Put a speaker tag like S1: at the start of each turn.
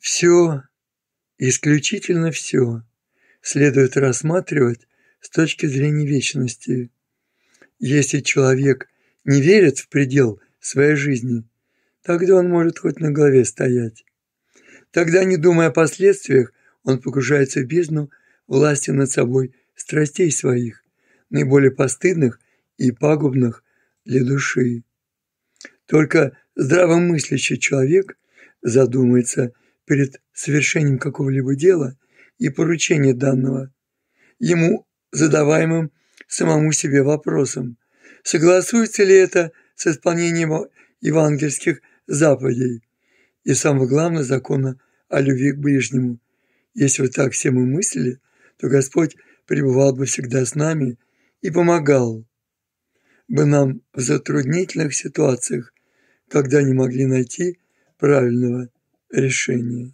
S1: Все, исключительно все, следует рассматривать с точки зрения вечности. Если человек не верит в предел своей жизни, тогда он может хоть на голове стоять. Тогда, не думая о последствиях, он погружается в бездну власти над собой страстей своих, наиболее постыдных и пагубных для души. Только здравомыслящий человек задумается перед совершением какого-либо дела и поручения данного, ему задаваемым самому себе вопросом, согласуется ли это с исполнением евангельских заповедей и самого главного закона о любви к ближнему. Если бы так все мы мыслили, то Господь пребывал бы всегда с нами и помогал бы нам в затруднительных ситуациях, когда не могли найти правильного решения.